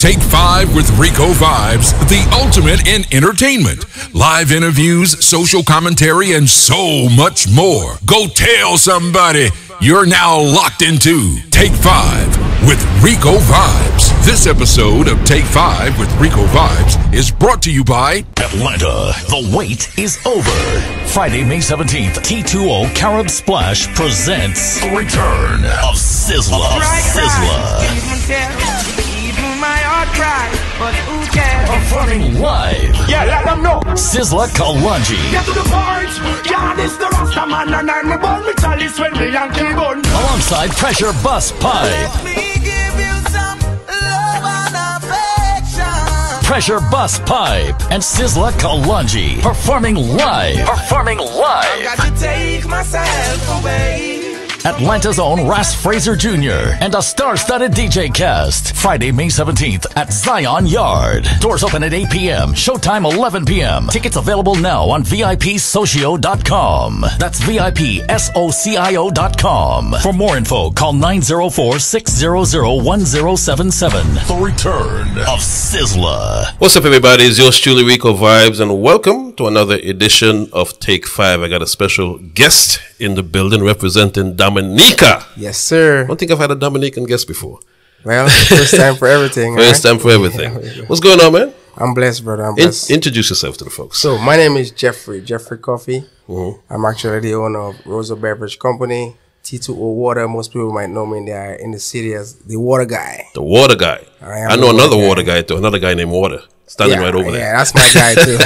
Take 5 with RicoVibes, the ultimate in entertainment. Live interviews, social commentary, and so much more. Go tell somebody you're now locked into Take 5 with RicoVibes. This episode of Take 5 with RicoVibes is brought to you by Atlanta. The wait is over. Friday, May 17th, T2O Carib Splash presents the return of Sizzla. My heart cry, but who cares? Performing live. Yeah, let them know. Sizzla Kalanji. Get to the point. Yeah, this the Rasta man and I'm the ball. Me tell this when me and kill gun. Alongside Pressure Bus Pipe. Let me give you some love and affection. Pressure Bus Pipe and Sizzla Kalanji. Performing live. I got to take myself away. Atlanta's own Ras Fraser Jr. and a star-studded DJ cast. Friday, May 17th at Zion Yard. Doors open at 8 p.m. Showtime 11 p.m. Tickets available now on VIPsocio.com. That's VIPsocio.com. For more info, call 904-600-1077. The return of Sizzla. What's up, everybody? It's yours truly, RicoVibes, and welcome to another edition of Take 5. I got a special guest in the building representing Dominica. Yes, sir. I don't think I've had a Dominican guest before. Well, first time for everything. First time for everything. What's going on, man? I'm blessed, brother. I'm blessed. Introduce yourself to the folks. So, my name is Jeffery Cuffy. I'm actually the owner of Rosa Beverage Company, T2O Water. Most people might know me in the city as the water guy. The water guy. I know another water guy too. Another guy named Water. Standing right over there. Yeah, that's my guy too.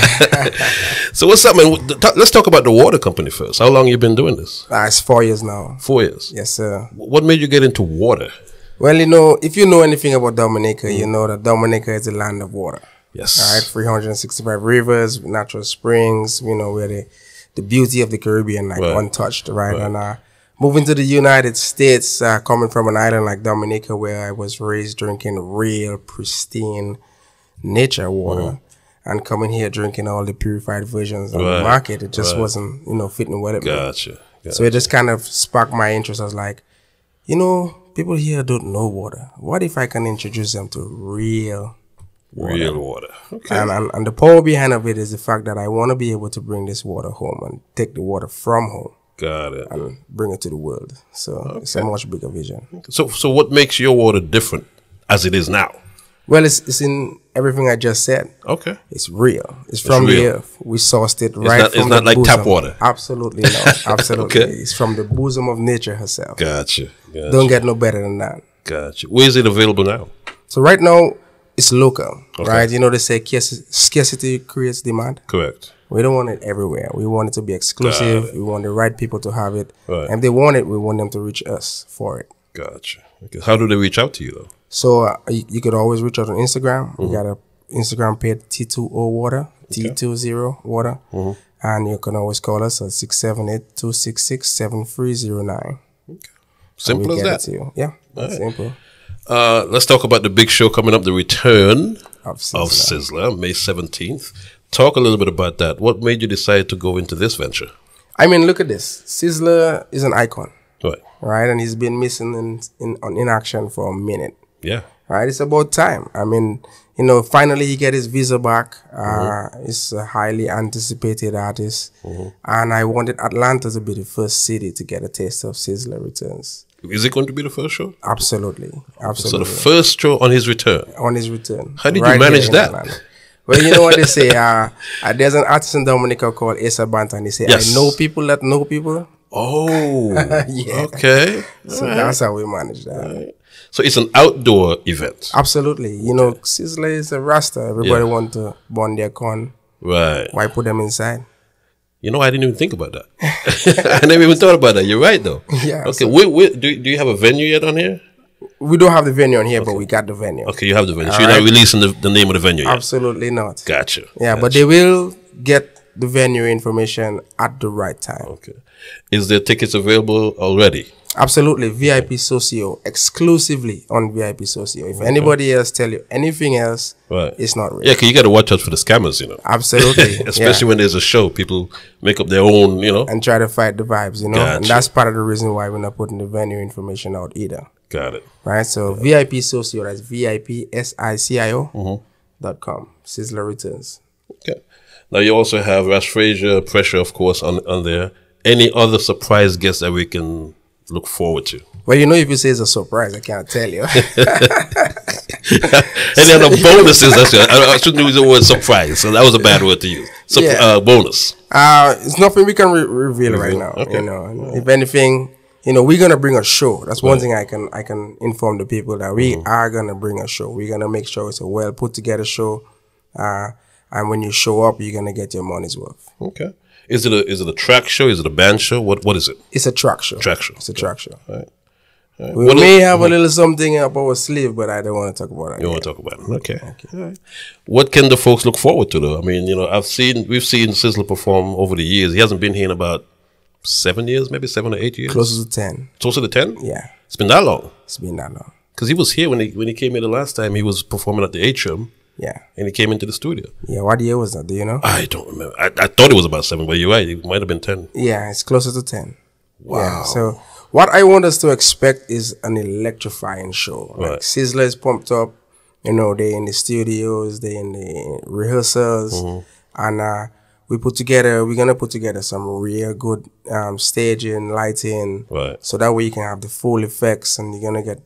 So what's up, man? Let's talk about the water company first. How long you been doing this? It's 4 years now. 4 years? Yes, sir. What made you get into water? Well, if you know anything about Dominica, you know that Dominica is the land of water. Yes. All right, 365 rivers, natural springs, where the beauty of the Caribbean, untouched, right? And moving to the United States, coming from an island like Dominica where I was raised drinking real, pristine nature water, and coming here drinking all the purified versions on the market, it just wasn't, fitting well at me. Gotcha. So it just kind of sparked my interest. I was like, people here don't know water. What if I can introduce them to real water? Real water. Okay. And the power behind of it is the fact that I want to be able to bring this water home and take the water from home. Got it. And bring it to the world. So it's a much bigger vision. So what makes your water different as it is now? Well, it's in everything I just said. Okay. It's real. It's from the earth. We sourced it right from the bosom. It's not like tap water. Absolutely not. Absolutely. Okay. It's from the bosom of nature herself. Gotcha. Don't get no better than that. Gotcha. Where is it available now? So right now, it's local, right? They say scarcity creates demand. Correct. We don't want it everywhere. We want it to be exclusive. We want the right people to have it. Right. And if they want it, we want them to reach us for it. Gotcha. Okay. How do they reach out to you, though? So you could always reach out on Instagram. We got a Instagram page, T2O Water, T20 Water. And you can always call us at 678-266-7309. Okay. Simple as that. Yeah, simple. Let's talk about the big show coming up, the return of Sizzla, May 17th. Talk a little bit about that. What made you decide to go into this venture? I mean, look at this. Sizzla is an icon. Right. And he's been missing in action for a minute. Yeah. Right. It's about time. I mean, finally he get his visa back. It's a highly anticipated artist. And I wanted Atlanta to be the first city to get a taste of Sizzla returns. Is it going to be the first show? Absolutely. So the first show on his return? On his return. How did you manage that? Well, you know what they say? There's an artist in Dominica called Asa Banta, and they say, I know people that know people. Oh, yeah. Okay. So that's how we manage that. Right. So it's an outdoor event. Absolutely. Sizzla is a Rasta. Everybody want to burn their corn. Right. Why put them inside? I didn't even think about that. I never even thought about that. You're right, though. Yeah. Okay. Do you have a venue yet on here? We don't have the venue on here, but we got the venue. Okay, you have the venue. So you're not releasing the name of the venue yet? Absolutely not. Gotcha. Yeah, but they will get the venue information at the right time. Okay. Is there tickets available already? Absolutely. VIP Socio, exclusively on VIP Socio. If anybody else tell you anything else, it's not real. Yeah, because you got to watch out for the scammers, Absolutely. Especially when there's a show, people make up their own, and try to fight the vibes, Gotcha. And that's part of the reason why we're not putting the venue information out either. Got it. Right? So VIP Socio, that's VIPSICIO.com. Sizzla returns. Okay. Now you also have Ras Frazier, Pressure, of course, on there. Any other surprise guests that we can look forward to? Well, you know, if you say it's a surprise, I can't tell you. Any other bonuses? I shouldn't use the word surprise, so that was a bad word to use. Bonus. It's nothing we can reveal right now. Okay. You know, if anything, you know, we're gonna bring a show. That's one thing I can inform the people that we are gonna bring a show. We're gonna make sure it's a well put together show, and when you show up, you're gonna get your money's worth. Okay. Is it a track show? Is it a band show? What is it? It's a track show. Track show. It's a track show. All right. We may have a little something up our sleeve, but I don't want to talk about it. You want to talk about it? Okay. All right. What can the folks look forward to, though? I mean, you know, we've seen Sizzla perform over the years. He hasn't been here in about 7 years, maybe 7 or 8 years. Closer to 10. Closer to 10? Yeah. It's been that long. It's been that long. Because he was here when he came here the last time. He was performing at the Atrium. Yeah. And he came into the studio. Yeah. What year was that? Do you know? I don't remember. I thought it was about 7, but you're right. It might have been 10. Yeah, it's closer to 10. Wow. Yeah, so what I want us to expect is an electrifying show. Like Sizzla is pumped up. You know, they're in the studios, they're in the rehearsals, and we're gonna put together some real good staging, lighting, so that way you can have the full effects and you're gonna get,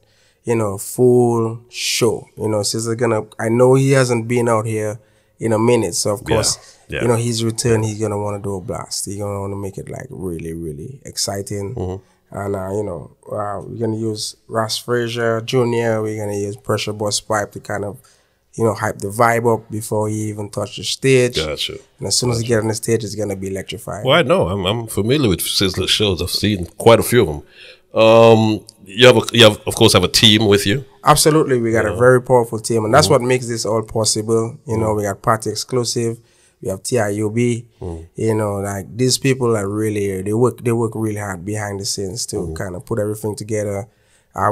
you know, full show. You know, Sizzla I know he hasn't been out here in a minute, so of course, you know, his return, he's gonna want to do a blast. He's gonna want to make it like really, really exciting. And you know, we're gonna use Ras Frazier Jr. We're gonna use Pressure Boss Pipe to kind of, you know, hype the vibe up before he even touch the stage. Gotcha. And as soon as he get on the stage, it's gonna be electrified. Well, I know. I'm familiar with Sizzla shows. I've seen quite a few of them. You have of course have a team with you. Absolutely, we got a very powerful team, and that's what makes this all possible. You know, we got Party Exclusive, we have TIUB. You know, like these people are really they work really hard behind the scenes to kind of put everything together.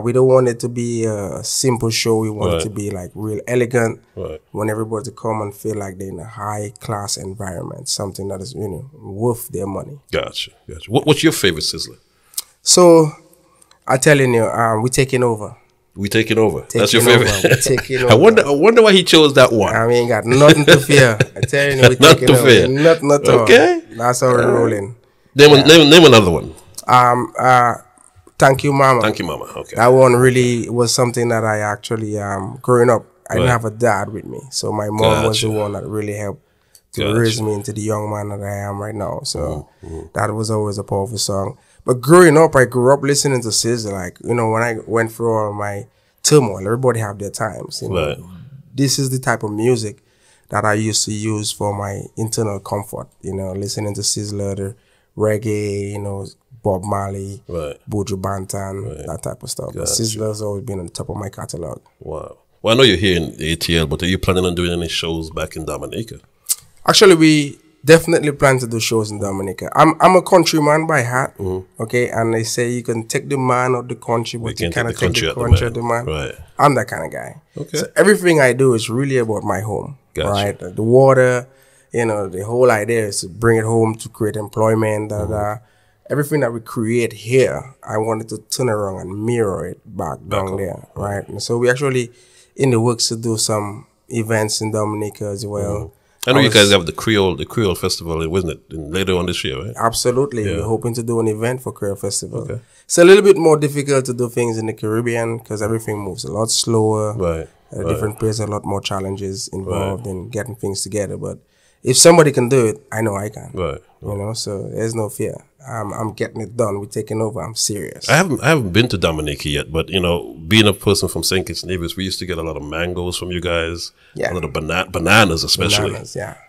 We don't want it to be a simple show. We want it to be like real elegant. We want everybody to come and feel like they're in a high class environment, something that is, you know, worth their money. Gotcha. What's your favorite Sizzla? So I'm telling you, we're taking over. We taking over. That's your favorite. Taking over. I wonder why he chose that one. I mean, got nothing to fear. I tell you, we're taking over. Fear. Nothing at all. Okay. That's how we're rolling. Name another one. Thank You Mama. Thank You Mama. Okay. That one really was something that I actually, growing up, I didn't have a dad with me. So my mom was the one that really helped to raise me into the young man that I am right now. So that was always a powerful song. But growing up, I grew up listening to Sizzla. Like, you know, when I went through all my turmoil, everybody have their times. You know? This is the type of music that I used to use for my internal comfort. You know, listening to Sizzla, the reggae, you know, Bob Marley, Buju Banton, that type of stuff. But Sizzla's always been on the top of my catalog. Wow. Well, I know you're here in ATL, but are you planning on doing any shows back in Dominica? Actually, we definitely plan to do shows in Dominica. I'm a countryman by heart, okay? And they say you can take the man of the country, but you cannot take the country of the man. I'm that kind of guy. Okay. So everything I do is really about my home, right? The water, you know, the whole idea is to bring it home to create employment. Everything that we create here, I wanted to turn around and mirror it back down there, right? And so we actually in the works to do some events in Dominica as well. I know you guys have the Creole Festival, wasn't it? Later on this year, right? Absolutely. We're hoping to do an event for Creole Festival. Okay. It's a little bit more difficult to do things in the Caribbean because everything moves a lot slower. At a different pace, a lot more challenges involved in getting things together. But if somebody can do it, I know I can. You know, so there's no fear. I'm getting it done. We're taking over. I'm serious. I haven't been to Dominica yet, but you know, being a person from St. Kitts Nevis, we used to get a lot of mangoes from you guys. A lot of bananas, especially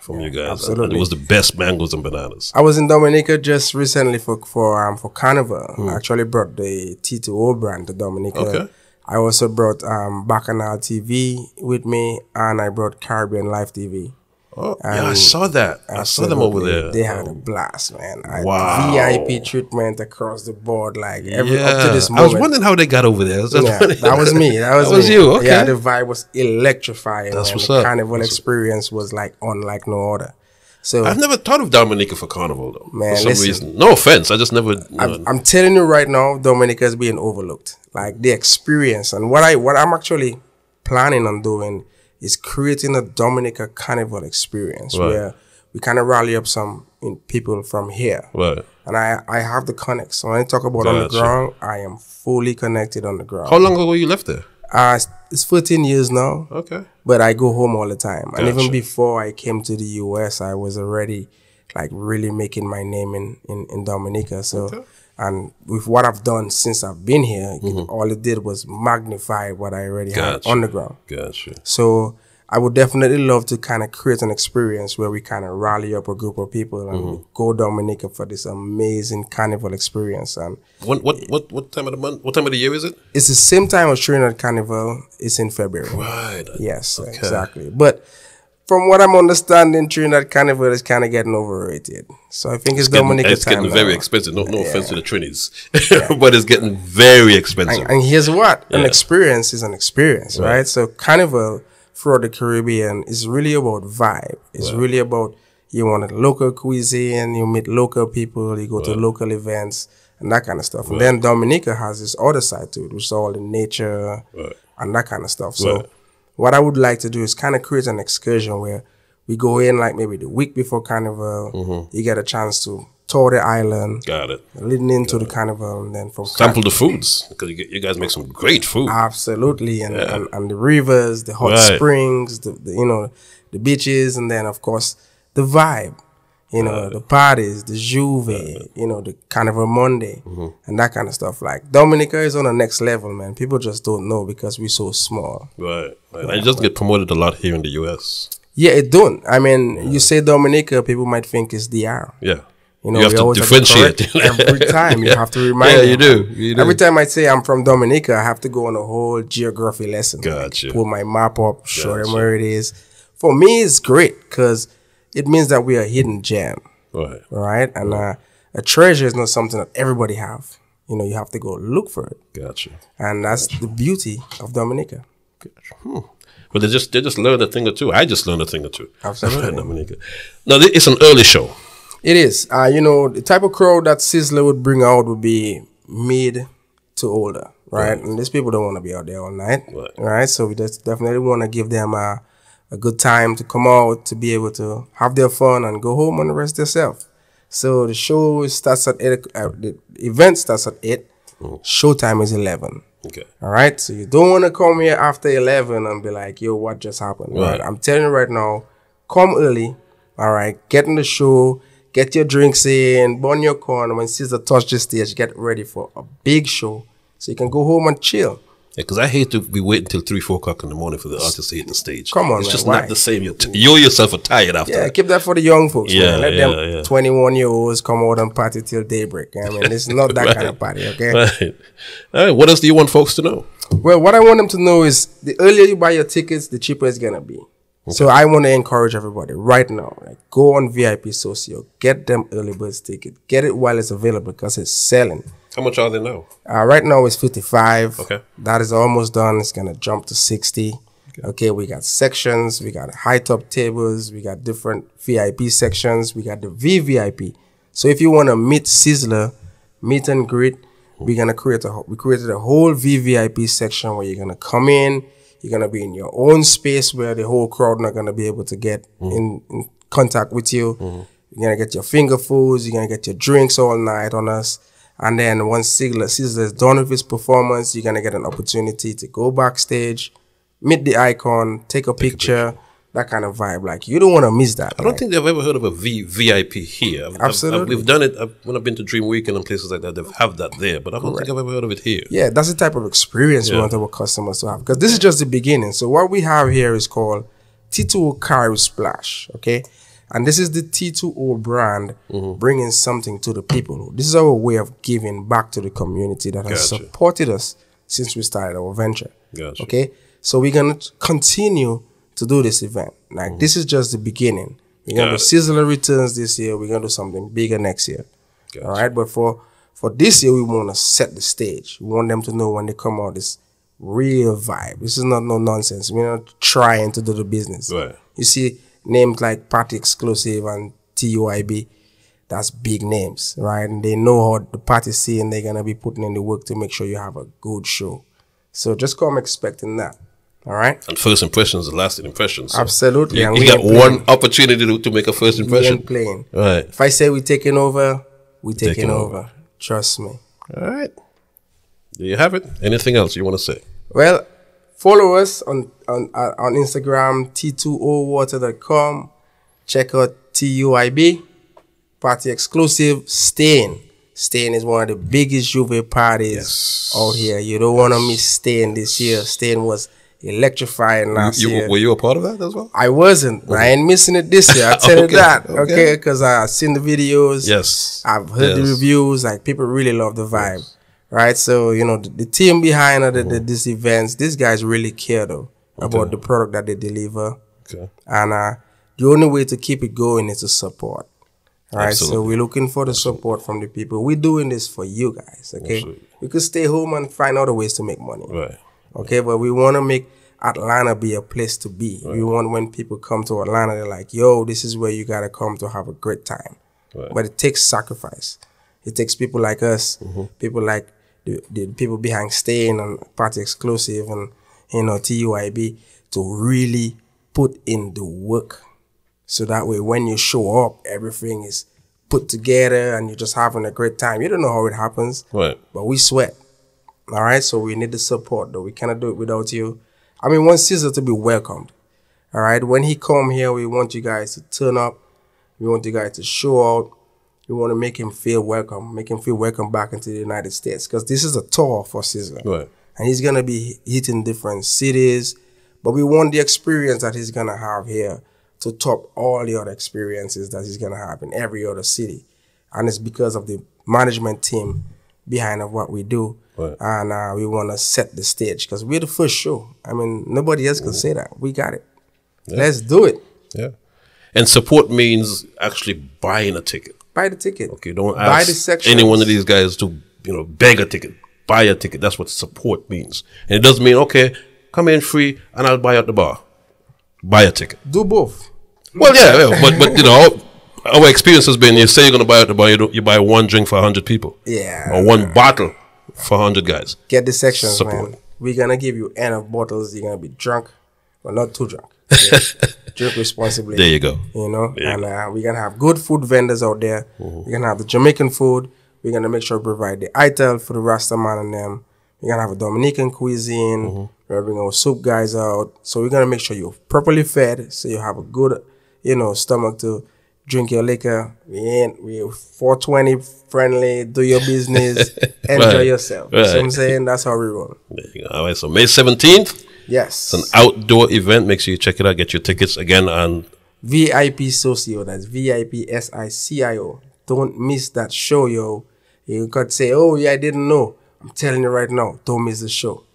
from you guys. Absolutely. And it was the best mangoes and bananas. I was in Dominica just recently for Carnival. I actually brought the T2O brand to Dominica. Okay. I also brought Bacchanal TV with me, and I brought Caribbean Live TV. Oh, yeah, I saw that. I saw them over there. They had a blast, man. VIP treatment across the board, like up to this moment. I was wondering how they got over there. That was me. That was you. Okay. Yeah, the vibe was electrifying. That's man. what's the up. Carnival experience was like unlike no other. So I've never thought of Dominica for Carnival though. Man, for some listen, reason. No offense, I just never. I'm telling you right now, Dominica is being overlooked. Like the experience and what I'm actually planning on doing is creating a Dominica Carnival experience where we kind of rally up some people from here. Right. And I have the connects. So when I talk about on the ground, I am fully connected on the ground. How long ago you left there? It's 14 years now. Okay. But I go home all the time. And even before I came to the US, I was already like really making my name in Dominica. So and with what I've done since I've been here, all it did was magnify what I already had on the ground. Gotcha. So I would definitely love to kind of create an experience where we kind of rally up a group of people and we go Dominica for this amazing carnival experience. And what time of the month? What time of the year is it? it's the same time as Trinidad Carnival. It's in February. Right. Yes, exactly. But from what I'm understanding, Trinidad Carnival is kind of getting overrated. So I think it's Dominica time. It's getting now. very expensive. No offense to the Trinis, but it's getting very expensive. And here's what an experience is an experience, right? So Carnival throughout the Caribbean is really about vibe. It's really about you want a local cuisine, you meet local people, you go to local events and that kind of stuff. And then Dominica has this other side to it, which is all the nature and that kind of stuff. So what I would like to do is kind of create an excursion where we go in like maybe the week before Carnival. You get a chance to tour the island. Got it. Leading into the Carnival, and then from sample the foods because you guys make some great food. Absolutely, and the rivers, the hot springs, the the beaches, and then of course the vibe. The parties, the Juve, the Carnival Monday, and that kind of stuff. Like Dominica is on the next level, man. People just don't know because we're so small. Right. I just get promoted a lot here in the US. Yeah, it don't. I mean, you say Dominica, people might think it's DR. Yeah. You have to differentiate. Every time you have to remind them. You do. Every time I say I'm from Dominica, I have to go on a whole geography lesson. Gotcha. Like, pull my map up, show them where it is. For me, it's great because it means that we are a hidden gem. Right? And a treasure is not something that everybody have. You have to go look for it. Gotcha. And that's the beauty of Dominica. Gotcha. But they just learned a thing or two. I just learned a thing or two. Absolutely. Dominica. Now, it's an early show. It is. The type of crowd that Sizzla would bring out would be mid to older, right? And these people don't want to be out there all night, right? So we just definitely want to give them a good time to come out, to be able to have their fun and go home and rest themselves. So the show starts at 8. The event starts at 8. Showtime is 11. Okay. All right. So you don't want to come here after 11 and be like, yo, what just happened? Right. I'm telling you right now, come early. All right. Get in the show. Get your drinks in, burn your corn. When Sizzla touch the stage, get ready for a big show so you can go home and chill. Yeah, because I hate to be waiting until 3, 4 o'clock in the morning for the artist to hit the stage. Come on, it's man, just why? not the same. You yourself are tired after that. Keep that for the young folks. Yeah, man. Let them 21-year-olds come out and party till daybreak. I mean, it's not that kind of party, okay? Right. All right. What else do you want folks to know? Well, what I want them to know is the earlier you buy your tickets, the cheaper it's going to be. Okay. So I want to encourage everybody right now, go on VIP Socio, get them early birds ticket, get it while it's available because it's selling. How much are they now? Right now it's 55. Okay. That is almost done. It's going to jump to 60. Okay, we got sections, we got high top tables, we got different VIP sections, we got the VVIP. So if you want to meet Sizzla, meet and greet, we created a whole VVIP section where you're going to come in. You're going to be in your own space where the whole crowd not going to be able to get in contact with you. You're going to get your finger foods. You're going to get your drinks all night on us. And then once Sizzla is done with his performance, you're going to get an opportunity to go backstage, meet the icon, take a picture, that kind of vibe. Like, you don't want to miss that. I don't think they've ever heard of a VIP here. Absolutely. We've done it when I've been to Dream Weekend and places like that. They have that there, but I don't think I've ever heard of it here. Yeah, that's the type of experience we want our customers to have. Because this is just the beginning. So what we have here is called T2O Carry Splash, okay? And this is the T2O brand bringing something to the people. This is our way of giving back to the community that has supported us since we started our venture. Okay? So we're going to continue to do this event. Like, this is just the beginning. We're going to do Sizzla returns this year. We're going to do something bigger next year. All right? But for this year, we want to set the stage. We want them to know when they come out, this real vibe. This is not no nonsense. We're not trying to do the business. Right. You see names like Party Exclusive and TUIB. That's big names, right? And they know how the party scene, they're going to be putting in the work to make sure you have a good show. So just come expecting that. All right? And first impressions are lasting impressions. So Absolutely. You got one opportunity to make a first impression. We ain't playing. Right. If I say we're taking over, we're taking over. Trust me. All right. There you have it. Anything else you want to say? Well, follow us on Instagram, T2Owater.com. Check out TUIB. Party exclusive, Stain. Stain is one of the biggest Juve parties out here. You don't want to miss Stain this year. Stain was electrifying last year. Were you a part of that as well? I wasn't. I ain't missing it this year. I'll tell you that. Okay, because I've seen the videos. Yes. I've heard the reviews. Like, people really love the vibe. Yes. Right? So, you know, the team behind these events, these guys really care, though, about the product that they deliver. Okay. And the only way to keep it going is to support. All right, so we're looking for the support from the people. We're doing this for you guys, okay? Absolutely. We could stay home and find other ways to make money. Right. Okay, but we want to make Atlanta be a place to be. Right. We want when people come to Atlanta, they're like, yo, this is where you got to come to have a great time. Right. But it takes sacrifice. It takes people like us, people like the people behind Stain and Party Exclusive and, you know, TUIB to really put in the work. So that way, when you show up, everything is put together and you're just having a great time. You don't know how it happens, right? But we sweat. All right? So we need the support, though. We cannot do it without you. I mean, we want Sizzla to be welcomed. All right? When he come here, we want you guys to turn up. We want you guys to show out. We want to make him feel welcome, make him feel welcome back into the United States. Because this is a tour for Sizzla. Right. And he's going to be hitting different cities. But we want the experience that he's going to have here to top all the other experiences that he's going to have in every other city. And it's because of the management team behind of what we do. Right. And we want to set the stage because we're the first show. I mean, nobody else can say that. We got it. Yeah. Let's do it. Yeah. And support means actually buying a ticket. Buy the ticket. Okay, don't ask any one of these guys to, you know, beg a ticket. Buy a ticket. That's what support means. And it doesn't mean, okay, come in free and I'll buy out the bar. Buy a ticket. Do both. Well, yeah, but you know, our experience has been: you say you're going to buy out the bar, you buy one drink for 100 people, or one bottle for 100 guys. Get the sections, man. We're gonna give you enough bottles. You're gonna be drunk, but not too drunk. Okay? Drink responsibly. There you go. You know, and we're gonna have good food vendors out there. We're gonna have the Jamaican food. We're gonna make sure we provide the ITEL for the Rasta man and them. We're gonna have a Dominican cuisine. We're bringing our soup guys out. So we're gonna make sure you're properly fed, so you have a good, you know, stomach to drink your liquor. We're 420 friendly. Do your business. Enjoy yourself. Right. You know what I'm saying? That's how we roll. There you go. All right. So May 17th. Yes. It's an outdoor event. Make sure you check it out. Get your tickets again on VIP Socio. That's VIP SICIO. Don't miss that show, yo. You could say, oh yeah, I didn't know. I'm telling you right now, don't miss the show.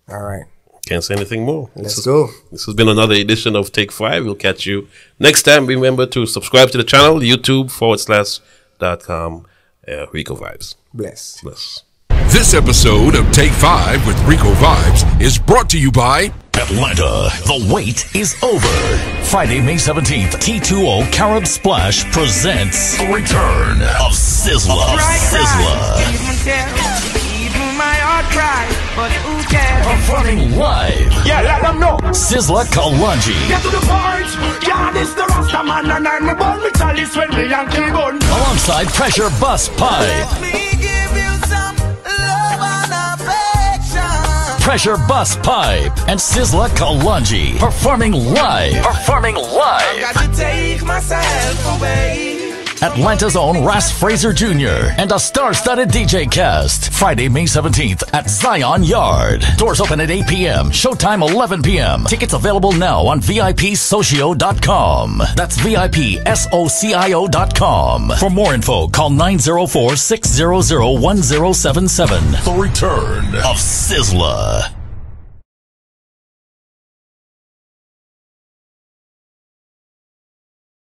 All right. Can't say anything more. Let's go. This has been another edition of Take 5. We'll catch you next time. Remember to subscribe to the channel, YouTube.com, RicoVibes. Bless. This episode of Take 5 with RicoVibes is brought to you by Atlanta. The wait is over. Friday, May 17th, T2O Carib Splash presents the return of Sizzla. Even my heart cries, but who cares? Performing live. Yeah, let them know. Sizzla Kalonji. Get to the point. Yeah, this the Rasta man and I'm the ball me chalice when me and kill gun. Alongside Pressure Bus Pipe. Let me give you some love and affection. Pressure Bus Pipe and Sizzla Kalonji performing live. I got to take myself away. Atlanta's own Ras Fraser Jr. and a star-studded DJ cast. Friday, May 17th at Zion Yard. Doors open at 8 p.m. Showtime 11 p.m. Tickets available now on VIPSocio.com. That's VIPSocio.com. For more info, call 904-600-1077. The return of Sizzla.